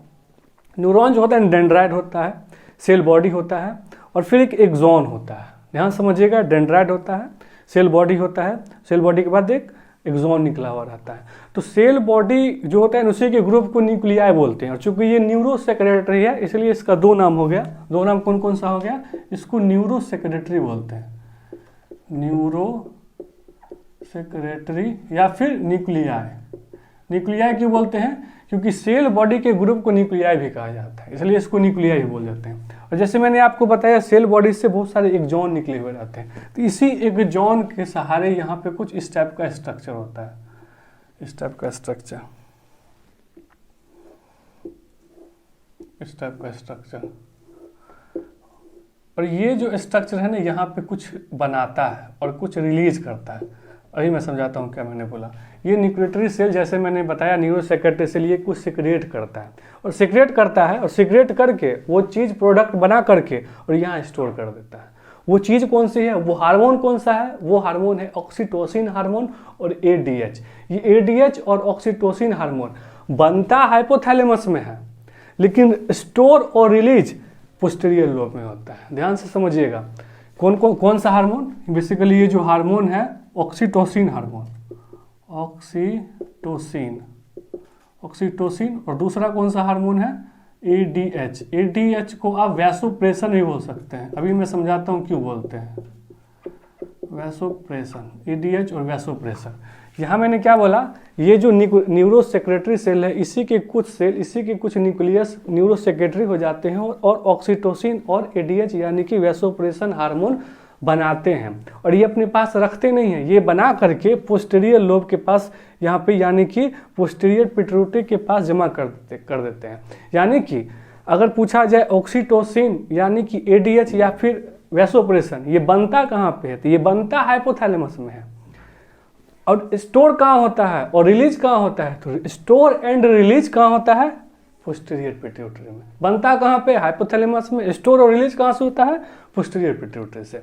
न्यूरॉन जो होता है डेंड्राइट होता है, सेल बॉडी होता है, और फिर एक एक्सॉन होता है। ध्यान समझिएगा, डेंड्राइट होता है, सेल बॉडी होता है, सेल बॉडी के बाद एक एक्सॉन निकला हुआ रहता है। तो सेल बॉडी जो होता है उसी के ग्रुप को न्यूक्लियाई बोलते हैं, और चूंकि ये न्यूरो सेक्रेटरी है इसलिए इसका दो नाम हो गया। दो नाम कौन कौन सा हो गया, इसको न्यूरो सेक्रेटरी बोलते हैं, न्यूरो सेक्रेटरी या फिर न्यूक्लियाई। न्यूक्लियाई क्यों बोलते हैं, क्योंकि सेल बॉडी के ग्रुप को न्यूक्लियाई भी कहा जाता है, इसलिए इसको न्यूक्लियाई बोल देते हैं। और जैसे मैंने आपको बताया सेल बॉडी से बहुत सारे एक्सॉन निकले हुए रहते हैं, तो इसी एक्सॉन के सहारे यहाँ पे कुछ इस टाइप का स्ट्रक्चर होता है, इस टाइप का स्ट्रक्चर, इस टाइप का स्ट्रक्चर। और ये जो स्ट्रक्चर है ना यहाँ पे कुछ बनाता है और कुछ रिलीज करता है। अभी मैं समझाता हूँ क्या मैंने बोला। ये न्यूक्लियरी सेल जैसे मैंने बताया न्यूरो सेक्रेटरी सेल, ये कुछ सिक्रेट करता है, और सिक्रेट करता है, और सिक्रेट करके वो चीज़ प्रोडक्ट बना करके और यहाँ स्टोर कर देता है। वो चीज़ कौन सी है, वो हार्मोन कौन सा है, वो हार्मोन है ऑक्सीटोसिन हार्मोन और एडीएच। ये एडीएच और ऑक्सीटोसिन हार्मोन बनता हाइपोथैलेमस में है, लेकिन स्टोर और रिलीज पोस्टीरियर लोब में होता है। ध्यान से समझिएगा, कौन सा हार्मोन, बेसिकली ये जो हार्मोन है ऑक्सीटोसिन हार्मोन, ऑक्सीटोसिन, और दूसरा कौन सा हार्मोन है, एडीएच। एडीएच को आप वैसोप्रेसन भी बोल सकते हैं, अभी मैं समझाता हूँ क्यों बोलते हैं वैसोप्रेसन, एडीएच और वैसोप्रेसन। यहाँ मैंने क्या बोला, ये जो न्यूरो सेक्रेटरी सेल है, इसी के कुछ सेल, इसी के कुछ न्यूक्लियस न्यूरो सेक्रेटरी हो जाते हैं और ऑक्सीटोसिन और एडीएच यानी कि वैसोप्रेसन हार्मोन बनाते हैं। और ये अपने पास रखते नहीं हैं, ये बना करके पोस्टीरियर लोब के पास यहाँ पे यानी कि पोस्टीरियर पिट्यूटरी के पास जमा कर देते हैं। यानी कि अगर पूछा जाए ऑक्सीटोसिन यानी कि एडीएच या फिर वैसोप्रेसन ये बनता कहाँ पे है, तो ये बनता हाइपोथैलेमस में है। और स्टोर कहाँ होता है और रिलीज कहाँ होता है, तो स्टोर एंड रिलीज कहाँ होता है, पोस्टीरियर पिट्यूटरी में। बनता कहाँ पे, हाइपोथैलेमस में। स्टोर और रिलीज कहाँ से होता है, पोस्टीरियर पिट्यूटरी से।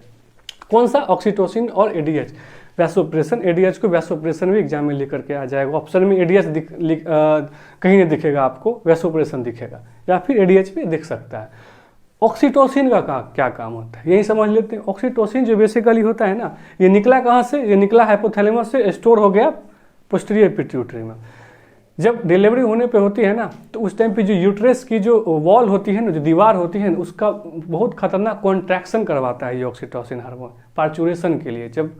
कौन सा, ऑक्सीटोसिन और एडीएच। वैसोप्रेसन, एडीएच को वैसोप्रेसन भी एग्जाम में लिख करके आ जाएगा, ऑप्शन में एडीएच कहीं नहीं दिखेगा आपको, वैसोप्रेसन दिखेगा, या फिर एडीएच भी दिख सकता है। ऑक्सीटोसिन का क्या काम होता है, यही समझ लेते हैं। ऑक्सीटोसिन जो बेसिकली होता है ना, ये निकला कहाँ से, ये निकला हाइपोथैलेमस से, स्टोर हो गया पोस्टीरियर पिट्यूटरी में। जब डिलीवरी होने पे होती है ना, तो उस टाइम पे जो यूट्रस की जो वॉल होती है ना, जो दीवार होती है ना, उसका बहुत खतरनाक कॉन्ट्रैक्शन करवाता है ये ऑक्सीटोसिन हार्मोन पार्चुरेशन के लिए। जब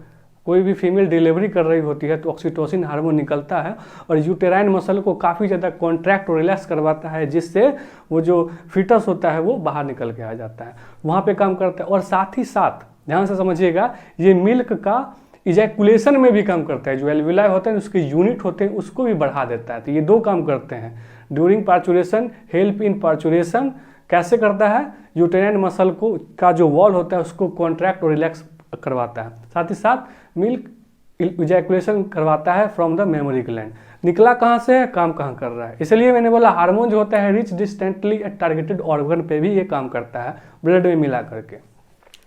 कोई भी फीमेल डिलीवरी कर रही होती है तो ऑक्सीटोसिन हार्मोन निकलता है और यूटेराइन मसल को काफ़ी ज़्यादा कॉन्ट्रैक्ट और रिलैक्स करवाता है, जिससे वो जो फीटस होता है वो बाहर निकल के आ जाता है, वहाँ पे काम करता है। और साथ ही साथ ध्यान से समझिएगा, ये मिल्क का इजैकुलेशन में भी काम करता है। जो एल्विलाई होता है उसके यूनिट होते हैं उसको भी बढ़ा देता है। तो ये दो काम करते हैं during parturition, help in parturition. कैसे करता है? यूटेराइन मसल को का जो वॉल होता है उसको कॉन्ट्रैक्ट और रिलैक्स करवाता है। साथ ही साथ मिल्क इजैकुलेशन करवाता है फ्रॉम द मेमोरी ग्लैंड। निकला कहाँ से है, काम कहाँ कर रहा है। इसलिए मैंने बोला हार्मोन जो होता है reach distantly at targeted organ पे भी ये काम करता है, ब्लड में मिला करके।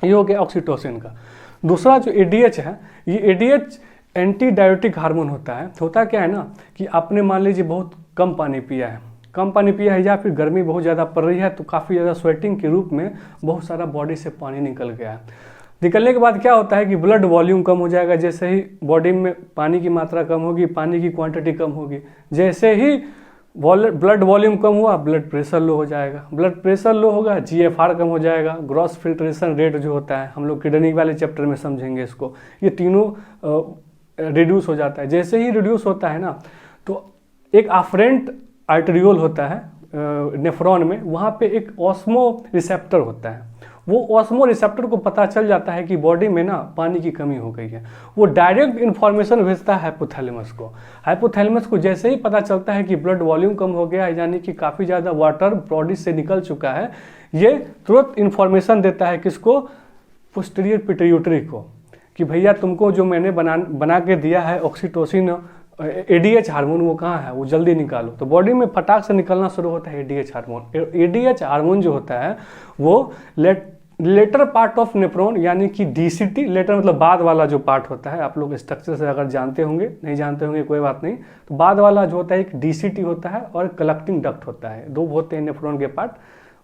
ये हो गया ऑक्सीटोसिन का। दूसरा जो एडीएच है, ये एडीएच एंटी डायबिटिक हार्मोन होता है। होता क्या है ना कि आपने मान लीजिए बहुत कम पानी पिया है या फिर गर्मी बहुत ज़्यादा पड़ रही है, तो काफ़ी ज़्यादा स्वेटिंग के रूप में बहुत सारा बॉडी से पानी निकल गया है। निकलने के बाद क्या होता है कि ब्लड वॉल्यूम कम हो जाएगा। जैसे ही बॉडी में पानी की मात्रा कम होगी, पानी की क्वांटिटी कम होगी, जैसे ही ब्लड वॉल्यूम कम हुआ, ब्लड प्रेशर लो हो जाएगा। ब्लड प्रेशर लो होगा, जीएफआर कम हो जाएगा। ग्रॉस फिल्ट्रेशन रेट जो होता है, हम लोग किडनी वाले चैप्टर में समझेंगे इसको, ये तीनों रिड्यूस हो जाता है। जैसे ही रिड्यूस होता है ना, तो एक आफरेंट आर्टेरियोल होता है नेफ्रॉन में, वहाँ पे एक ऑस्मो रिसेप्टर होता है। वो ऑस्मो रिसेप्टर को पता चल जाता है कि बॉडी में ना पानी की कमी हो गई है। वो डायरेक्ट इन्फॉर्मेशन भेजता है हाइपोथैलेमस को। हाइपोथैलेमस को जैसे ही पता चलता है कि ब्लड वॉल्यूम कम हो गया है, यानी कि काफ़ी ज़्यादा वाटर बॉडी से निकल चुका है, ये तुरंत इन्फॉर्मेशन देता है किसको? पोस्टीरियर पिट्यूटरी को, कि भैया तुमको जो मैंने बना के दिया है ऑक्सीटोसिन एडीएच हार्मोन, वो कहाँ है, वो जल्दी निकालो। तो बॉडी में फटाक से निकलना शुरू होता है एडीएच हार्मोन। एडीएच हार्मोन जो होता है वो लेटर पार्ट ऑफ नेफ्रॉन, यानी कि डीसीटी, लेटर मतलब बाद वाला जो पार्ट होता है, आप लोग स्ट्रक्चर से अगर जानते होंगे, नहीं जानते होंगे कोई बात नहीं, तो बाद वाला जो होता है एक डीसीटी होता है और कलेक्टिंग डक्ट होता है। दो होते हैं नेफ्रॉन के पार्ट,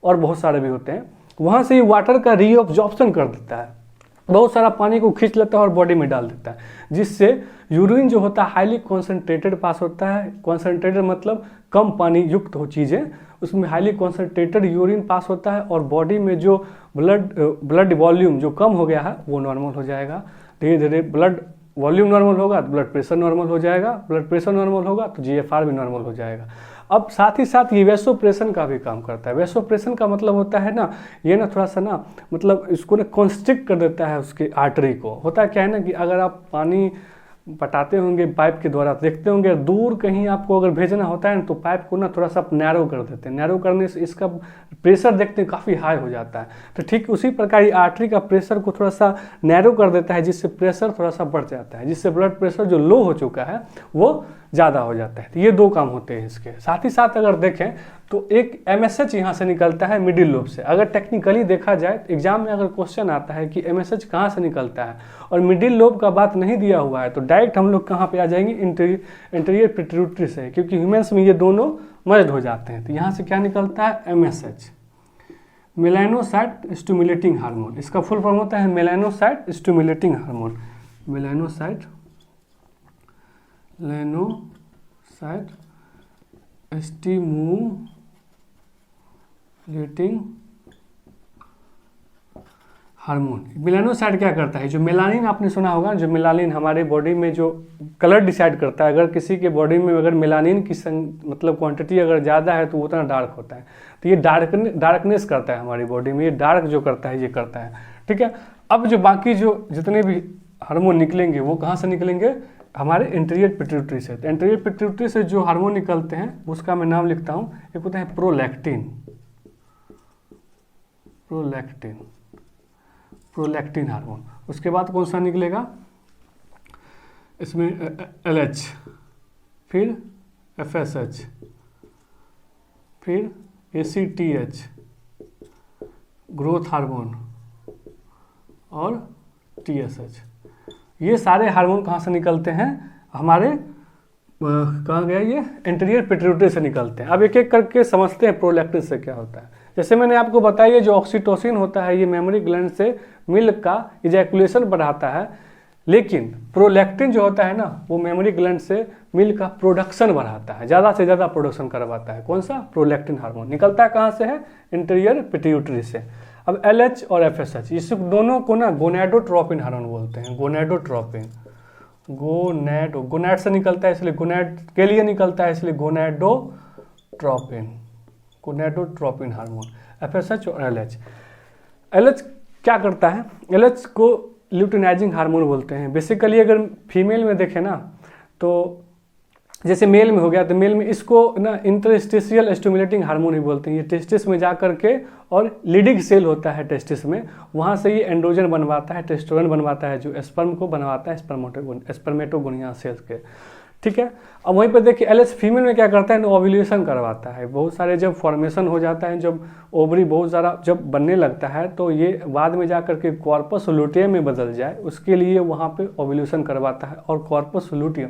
और बहुत सारे भी होते हैं। वहाँ से वाटर का रीअब्जॉर्प्शन कर देता है, बहुत सारा पानी को खींच लेता है और बॉडी में डाल देता है, जिससे यूरिन जो होता है हाईली कॉन्सेंट्रेटेड पास होता है। कॉन्सेंट्रेटेड मतलब कम पानी युक्त हो चीज़ें, उसमें हाईली कॉन्सेंट्रेटेड यूरिन पास होता है और बॉडी में जो ब्लड वॉल्यूम जो कम हो गया है वो नॉर्मल हो जाएगा। धीरे धीरे ब्लड वॉल्यूम नॉर्मल होगा तो ब्लड प्रेशर नॉर्मल हो जाएगा, ब्लड प्रेशर नॉर्मल होगा तो जीएफआर भी नॉर्मल हो जाएगा। अब साथ ही साथ ये वैसोप्रेशन का भी काम करता है। वैसोप्रेशन का मतलब होता है ना, ये ना थोड़ा सा ना मतलब इसको ना कॉन्स्ट्रिक्ट कर देता है उसके आर्टरी को। होता क्या है ना कि अगर आप पानी पटाते होंगे पाइप के द्वारा, देखते होंगे दूर कहीं आपको अगर भेजना होता है ना, तो पाइप को ना थोड़ा सा नैरो कर देते हैं। नैरो करने से इसका प्रेशर देखते हैं काफ़ी हाई हो जाता है। तो ठीक उसी प्रकार ये आर्टरी का प्रेशर को थोड़ा सा नैरो कर देता है, जिससे प्रेशर थोड़ा सा बढ़ जाता है, जिससे ब्लड प्रेशर जो लो हो चुका है वो ज़्यादा हो जाता है। तो ये दो काम होते हैं इसके। साथ ही साथ अगर देखें तो एक एमएसएच यहाँ से निकलता है मिडिल लोब से। अगर टेक्निकली देखा जाए तो एग्जाम में अगर क्वेश्चन आता है कि एमएसएच कहाँ से निकलता है और मिडिल लोब का बात नहीं दिया हुआ है, तो डायरेक्ट हम लोग कहाँ पे आ जाएंगे? इंटीरियर पिट्यूटरी से, क्योंकि ह्यूमन्स में ये दोनों मर्ज हो जाते हैं। तो यहाँ से क्या निकलता है? MSH, melanocyte stimulating hormone. इसका फुल फॉर्म होता है melanocyte stimulating hormone. Melanocyte stimulating hormone. Melanocyte क्या करता है? जो मेलानिन आपने सुना होगा, जो मेलानिन हमारे बॉडी में जो कलर डिसाइड करता है, अगर किसी के बॉडी में अगर मेलानिन की मतलब क्वांटिटी अगर ज़्यादा है तो वो उतना डार्क होता है। तो ये डार्कनेस करता है हमारी बॉडी में, ये डार्क जो करता है ये करता है। ठीक है। अब जो बाकी जो जितने भी हार्मोन निकलेंगे वो कहाँ से निकलेंगे? हमारे इंटीरियर पिट्यूटरी से। तो इंटीरियर पिट्यूटरी से जो हार्मोन निकलते हैं उसका मैं नाम लिखता हूँ। एक होता है प्रोलैक्टिन हार्मोन। उसके बाद कौन सा निकलेगा? इसमें LH, फिर FSH, फिर ACTH, ग्रोथ हार्मोन और TSH। ये सारे हार्मोन कहाँ से निकलते हैं? हमारे कहाँ गया ये? इंटीरियर पिट्यूटरी से निकलते हैं। अब एक एक करके समझते हैं प्रोलैक्टिन से क्या होता है। जैसे मैंने आपको बताया जो ऑक्सीटोसिन होता है ये मेमोरी ग्लैंड से मिल्क का इजैकुलेशन बढ़ाता है, लेकिन प्रोलैक्टिन जो होता है ना वो मेमोरी ग्लैंड से मिल्क का प्रोडक्शन बढ़ाता है, ज़्यादा से ज़्यादा प्रोडक्शन करवाता है। कौन सा? Prolactin hormone. निकलता है कहाँ से? है इंटीरियर पिट्यूटरी से। अब LH और FSH इस दोनों को ना गोनेडोट्रोपिन हार्मोन बोलते हैं। गोनेडोट्रोपिन, गोनेड से निकलता है इसलिए गोनेड के लिए निकलता है इसलिए गोनेडोट्रोपिन हार्मोन, FSH और LH। LH क्या करता है? LH को ल्यूटिनाइजिंग हार्मोन बोलते हैं। बेसिकली अगर फीमेल में देखें ना तो जैसे मेल में हो गया तो मेल में इसको ना इंटरस्टिशियल स्टिमुलेटिंग हार्मोन ही बोलते हैं। ये टेस्टिस में जा करके और लीडिंग सेल होता है टेस्टिस में, वहाँ से ये एंड्रोजन बनवाता है, टेस्टोस्टेरोन बनवाता है जो स्पर्म को बनवाता है स्पर्मेटोगोनिया सेल्स के। ठीक है। अब वहीं पर देखिए LH फीमेल में क्या करता है? ओव्यूलेशन करवाता है। बहुत सारे जब फॉर्मेशन हो जाता है, जब ओवरी बहुत सारा जब बनने लगता है तो ये बाद में जा करके कॉर्पस लुटियम में बदल जाए उसके लिए वहाँ पे ओव्यूलेशन करवाता है। और कॉर्पस लुटियम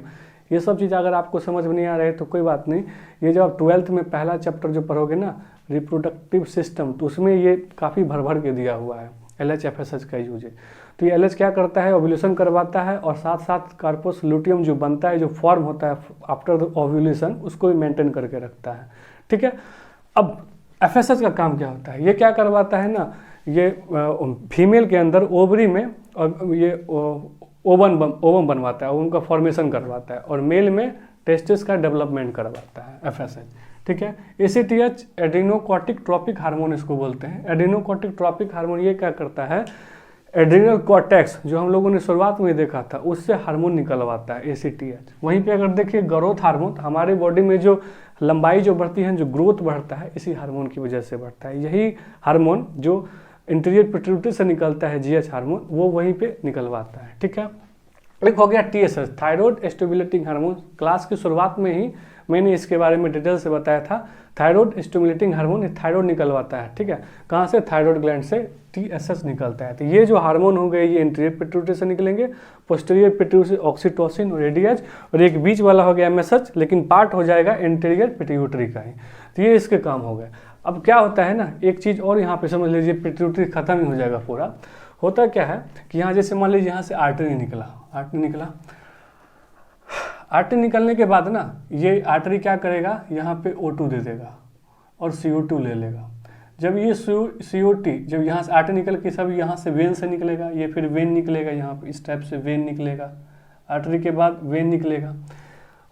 ये सब चीज़ अगर आपको समझ में नहीं आ रहा है तो कोई बात नहीं, ये जब आप 12th में पहला चैप्टर जो पढ़ोगे ना रिप्रोडक्टिव सिस्टम तो उसमें ये काफ़ी भर भर के दिया हुआ है LH FSH का यूज है। तो ये LH क्या करता है? ओव्यूलेशन करवाता है और साथ साथ कार्पस लुटियम जो बनता है, जो फॉर्म होता है आफ्टर द ओव्यूलेशन, उसको भी मेंटेन करके रखता है। ठीक है। अब FSH का काम क्या होता है? ये क्या करवाता है ना, ये फीमेल के अंदर ओवरी में और ये ओवम बनवाता है, ओवम का फॉर्मेशन करवाता है, और मेल में टेस्टिस का डेवलपमेंट करवाता है FSH। ठीक है। ACTH एड्रीनोकॉर्टिक ट्रॉपिक हार्मोन इसको बोलते हैं। एड्रीनोकॉर्टिक ट्रॉपिक हार्मोन ये क्या करता है? एड्रीनल कॉर्टेक्स जो हम लोगों ने शुरुआत में देखा था उससे हार्मोन निकलवाता है ACTH। वहीं पे अगर देखिए ग्रोथ हार्मोन, हमारे बॉडी में जो लंबाई जो बढ़ती है, जो ग्रोथ बढ़ता है, इसी हार्मोन की वजह से बढ़ता है। यही हार्मोन जो इंटीरियर पिट्यूटरी से निकलता है GH हार्मोन, वो वहीं पे निकलवाता है। ठीक है। एक हो गया TSH, thyroid stimulating hormone. Class की शुरुआत में ही मैंने इसके बारे में डिटेल से बताया था। थायराइड स्टिमुलेटिंग हार्मोन थायराइड निकलवाता है। ठीक है। कहाँ से? थायराइड ग्लैंड से TSH निकलता है। तो ये जो हार्मोन हो गए ये इंटीरियर पिट्यूटरी से निकलेंगे, पोस्टीरियर पिट्यूटरी से ऑक्सीटोसिन और ADH, और एक बीच वाला हो गया MSH, लेकिन पार्ट हो जाएगा इंटीरियर पिट्यूटरी का ही। तो ये इसके काम हो गए। अब क्या होता है ना, एक चीज़ और यहाँ पे समझ लीजिए, पिट्यूटरी खत्म ही हो जाएगा पूरा। होता क्या है कि यहाँ जैसे मान लीजिए यहाँ से आर्टरी निकला, आर्टरी निकलने के बाद ना ये आर्टरी क्या करेगा? यहाँ पे O2 दे देगा और CO2 ले लेगा। जब ये CO2 जब यहाँ से आर्टरी निकल के सब यहाँ से वेन से निकलेगा, ये फिर वेन निकलेगा, यहाँ पे इस टाइप से वेन निकलेगा, आर्टरी के बाद वेन निकलेगा।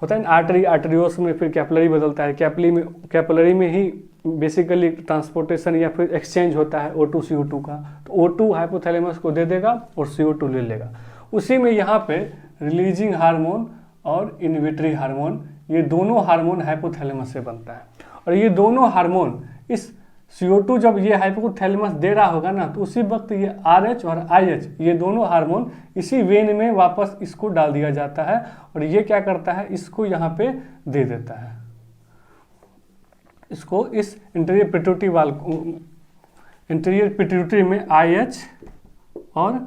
होता है ना आर्टरी, आर्टरियोस में फिर कैपिलरी बदलता है, कैपिलरी में ही बेसिकली ट्रांसपोर्टेशन या फिर एक्सचेंज होता है O2 CO2 का। तो O2 हाइपोथैलेमस को दे देगा और CO2 ले लेगा। उसी में यहाँ पे रिलीजिंग हार्मोन और इन्हिबिटरी हार्मोन, ये दोनों हार्मोन हाइपोथैलेमस से बनता है। और ये दोनों हार्मोन इस CO2 जब ये हाइपोथैलेमस दे रहा होगा ना तो उसी वक्त ये RH और IH ये दोनों हार्मोन इसी वेन में वापस इसको डाल दिया जाता है, और ये क्या करता है? इसको यहाँ पे दे देता है, इसको इस इंटीरियर पिट्यूटरी में IH और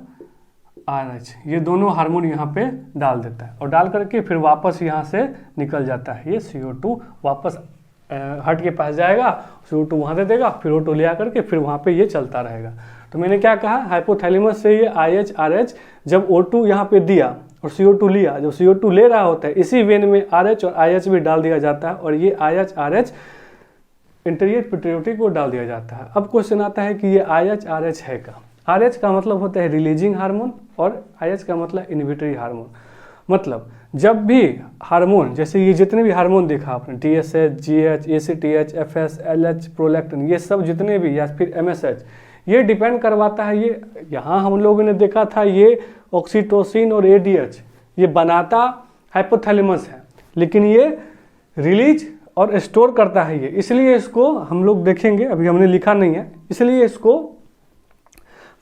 RH ये दोनों हार्मोन यहाँ पे डाल देता है, और डाल करके फिर वापस यहाँ से निकल जाता है। ये CO2 वापस हट के पास जाएगा, CO2 वहाँ दे देगा, फिर O2 ले आकर के फिर वहाँ पे ये चलता रहेगा। तो मैंने क्या कहा, हाइपोथैलेमस से ये IH RH जब O2 यहाँ पे दिया और CO2 लिया, जब CO2 ले रहा होता है इसी वेन में RH और IH भी डाल दिया जाता है, और ये IH RH इंटीरियर पिट्यूटरी को डाल दिया जाता है। अब क्वेश्चन आता है कि ये IH RH है का? RH का मतलब होता है रिलीजिंग हार्मोन और IH का मतलब इन्हिबिटरी हार्मोन। मतलब जब भी हार्मोन, जैसे ये जितने भी हार्मोन देखा आपने, TSH, GH, ACTH, FS, LH, prolactin, ये सब जितने भी, या फिर MSH, ये डिपेंड करवाता है। ये यहाँ हम लोगों ने देखा था ये ऑक्सीटोसिन और ADH ये बनाता हाइपोथैलेमस है, लेकिन ये रिलीज और स्टोर करता है ये, इसलिए इसको हम लोग देखेंगे, अभी हमने लिखा नहीं है, इसलिए इसको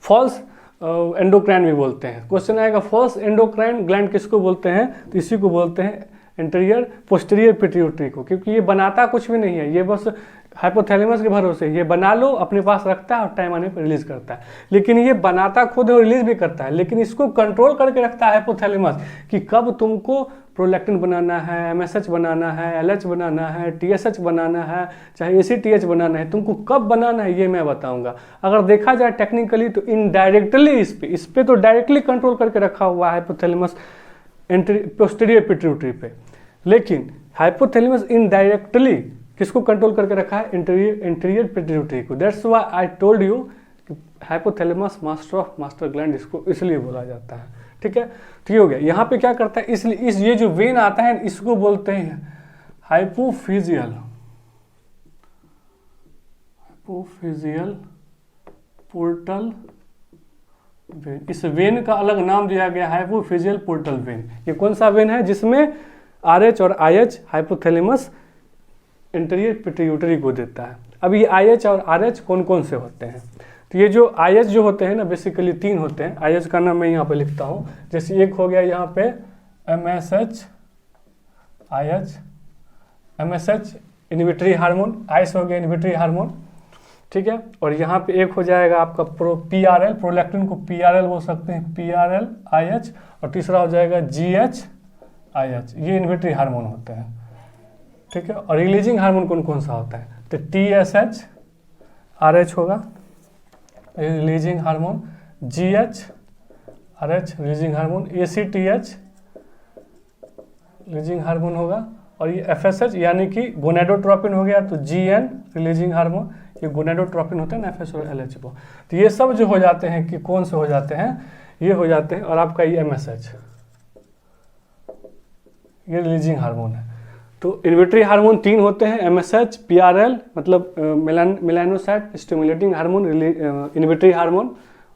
फॉल्स एंडोक्राइन भी बोलते हैं। क्वेश्चन आएगा फॉल्स एंडोक्राइन ग्लैंड किसको बोलते हैं? तो इसी को बोलते हैं इंटीरियर पोस्टीरियर पिट्यूटरी को, क्योंकि ये बनाता कुछ भी नहीं है, ये बस हाइपोथैलेमस के भरोसे ये बना लो, अपने पास रखता है और टाइम आने पर रिलीज करता है। लेकिन ये बनाता खुद है और रिलीज भी करता है, लेकिन इसको कंट्रोल करके रखता है हाइपोथैलेमस कि कब तुमको प्रोलैक्टिन बनाना है, एमएसएच बनाना है, एलएच बनाना है, टीएसएच बनाना है, चाहे एसीटीएच बनाना है, तुमको कब बनाना है ये मैं बताऊंगा। अगर देखा जाए टेक्निकली तो इनडायरेक्टली इस पे तो डायरेक्टली कंट्रोल करके रखा हुआ है हाइपोथैलेमस पोस्टीरियर पिट्यूटरी पे, लेकिन हाइपोथैलेमस इनडायरेक्टली किसको कंट्रोल करके रखा है, इंटीरियर पिट्यूटरी को। That's why I told you कि hypothalamus master of master gland इसको इसलिए बोला जाता है। ठीक है, तो ये हो गया। यहाँ पे क्या करता है, इसलिए ये जो वेन आता है इसको बोलते हैं हाइपोफिजियल पोर्टल वेन। इस वेन का अलग नाम दिया गया हाइपोफिजियल पोर्टल वेन। ये कौन सा वेन है जिसमें आरएच और आईएच हाइपोथैलेमस इंटीरियर पिट्यूटरी को देता है। अब ये आईएच और आरएच कौन कौन से होते हैं, तो ये जो आईएच जो होते हैं ना बेसिकली 3 होते हैं। आईएच का नाम मैं यहाँ पे लिखता हूँ, जैसे एक हो गया यहाँ पे एमएसएच आईएच, एमएसएच इनहिबिटरी हार्मोन, आईएच हो गया इनहिबिटरी हार्मोन। ठीक है, और यहाँ पे एक हो जाएगा आपका पीआरएल, प्रोलैक्टिन को पीआरएल बोल सकते हैं, पीआरएल आईएच, और तीसरा हो जाएगा जीएच आईएच। ये इनहिबिटरी हार्मोन होते हैं। ठीक है, और रिलीजिंग हार्मोन कौन कौन सा होता है, तो टीएसएच आरएच होगा releasing hormone, GH RH releasing hormone, ACTH releasing hormone होगा, और ये एफएसएच यानी कि गोनेडोट्रोपिन हो गया, तो जीएन रिलीजिंग हार्मोन। ये गोनेडोट्रोपिन होते हैं ना एफएस और एलएच को। तो ये सब जो हो जाते हैं कि कौन से हो जाते हैं, ये हो जाते हैं। और आपका ये एमएसएच ये रिलीजिंग हार्मोन है। तो इनहिबिटरी हार्मोन 3 होते हैं, एमएसएच, पीआरएल मतलब melanocyte stimulating hormone inhibitory hormone,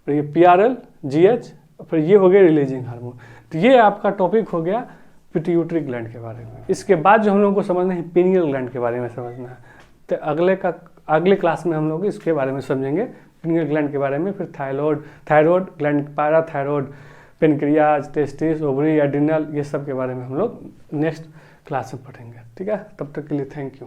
और ये पीआरएल, जीएच, फिर ये हो गया रिलीजिंग हार्मोन। तो ये आपका टॉपिक हो गया पिट्यूटरी ग्लैंड के बारे में। इसके बाद जो हम लोग को समझना है पीनियल ग्लैंड के बारे में समझना है, तो अगले क्लास में हम लोग इसके बारे में समझेंगे, पीनियल ग्लैंड के बारे में। फिर thyroid gland, parathyroid, pancreas, testis, ovary, adrenal, ये सब के बारे में हम लोग नेक्स्ट क्लास में पढ़ेंगे। ठीक है, तब तक के लिए थैंक यू।